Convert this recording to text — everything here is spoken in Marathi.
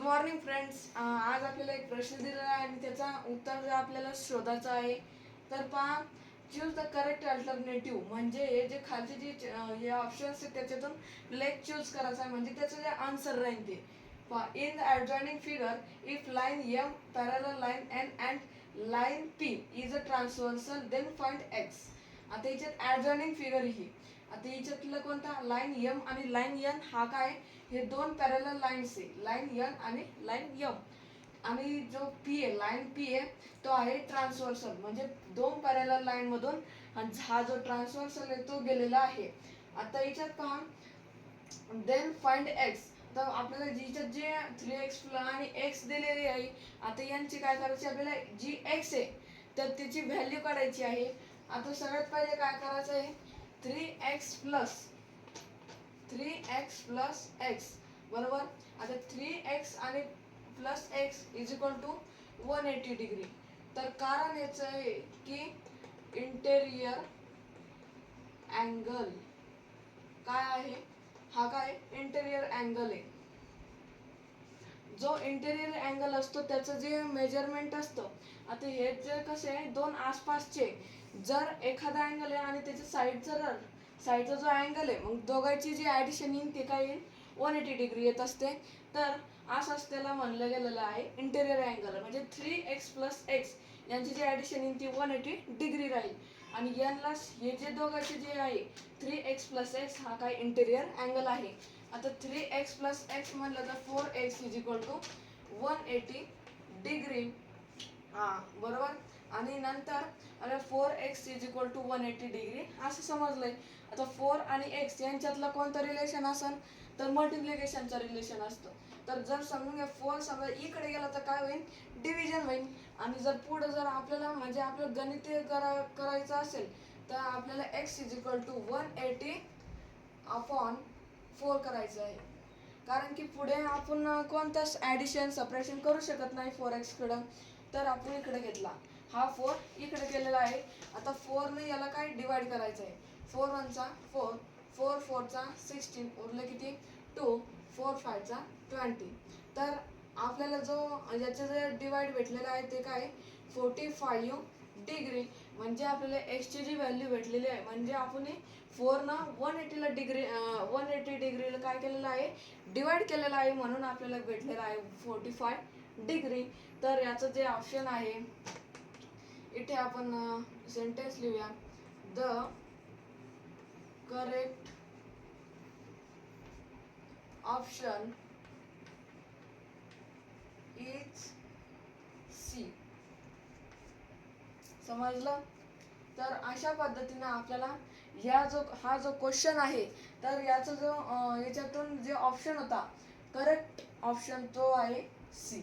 Morning friends. आज आपल्याला एक प्रश्न दिलेला आहे आणि त्याचा उत्तर आपल्याला शोधायचं आहे. तर पहा, चूज द करेक्ट अल्टरनेटिव्ह म्हणजे हे जे खालचे जे हे ऑप्शन्स आहेत त्याच्यातून आपल्याला एक चूज करायचं आहे, म्हणजे त्याचं जे आन्सर राहील ते पहा. In the adjoining figure if line M parallel line N and line P is a transversal then find X. आता याच्यात ॲडजॉइनिंग फिगर ही, आता याच्यातलं कोणता लाईन एम आणि लाईन एन हा काय, हे दोन पॅरलल लाईन्स आहे, लाईन एन आणि लाईन एम. आणि जो पी आहे, लाईन पी आहे, तो आहे ट्रान्सव्हर्सल, म्हणजे दोन पॅरलल लाईन मधून हा जो ट्रान्सव्हर्सल आहे तो गेलेला आहे. आता याच्यात पहा, देन फाइंड एक्स. तर आपल्याला याच्यात जे 3x आणि एक्स दिलेली आहे, आता यांची काय करायची, आपल्याला जी एक्स आहे तर त्याची व्हॅल्यू काढायची आहे. आता सगळ्यात पहिले काय करायचं आहे, 3x प्लस एक्स बरोबर. आता 3x आणि plus x is equal to 180 degree. तर कारण याचं आहे की इंटेरियर अँगल काय आहे, हा काय इंटेरियर अँगल आहे. जो इंटेरियर अँगल असतो त्याचं जे मेजरमेंट असतं, आता हे जे कसे आहे दोन आसपासचे, जर एखादा अँगल आहे आणि त्याच्या साईडचा जो अँगल आहे, मग दोघांची जी ॲडिशन येईल ते काय येईल, 180 डिग्री येत असते. तर असंच त्याला म्हणलं गेलेलं आहे इंटेरियर अँगल. म्हणजे 3x प्लस एक्स यांची जी ॲडिशन येईल ती 180 डिग्री राहील. आणि यांना हे जे दोघांचे जे आहे 3x प्लस एक्स हा काय इंटेरियर अँगल आहे. आता 3x प्लस एक्स म्हणलं तर 4x is equal to 180 degree. बरोबर. आणि नंतर 4x is equal to 180 degree असं समजलंय. आता 4 आणि x यांच्यातला कोणतं रिलेशन असेल, तर मल्टिप्लिकेशनचं रिलेशन असतं. तर जर समजून घ्या 4 समजा इकडे गेला तर काय होईल, डिव्हिजन होईल. आणि जर पुढे जर आपल्याला म्हणजे आपलं गणितीय करायचं असेल तर आपल्याला x is equal to 180 upon 4 करायचं आहे. कारण की पुढे आपण कोणताच ॲडिशन सपरेशन करू शकत नाही 4x कडं. तर आपण इकडे घेतला, हा 4 इकडे केलेला आहे. आता 4 ने याला काय डिवाइड करायचं आहे. 4 1 चा 4, 4 4 चा 16, उरलं किती 2, 4 5 चा 20. तर आपल्याला जो याचं जे डिवाइड भेटलेलं आहे ते काय 45 डिग्री. म्हणजे आपल्याला एक्सची जी व्हॅल्यू भेटलेली आहे, म्हणजे आपण 4 ना 180 डिग्रीला काय केलेलं आहे, डिवाइड केलेलं आहे, म्हणून आपल्याला भेटलेलं आहे 45 डिग्री. तर याचं जे ऑप्शन आहे इथे आपण सेंटेन्स लिहूया. The correct option is C. समजलं. तर अशा पद्धतीने आपल्याला हा जो क्वेश्चन आहे, तर याचा जो याच्यातून जे ऑप्शन होता करेक्ट ऑप्शन तो आहे सी.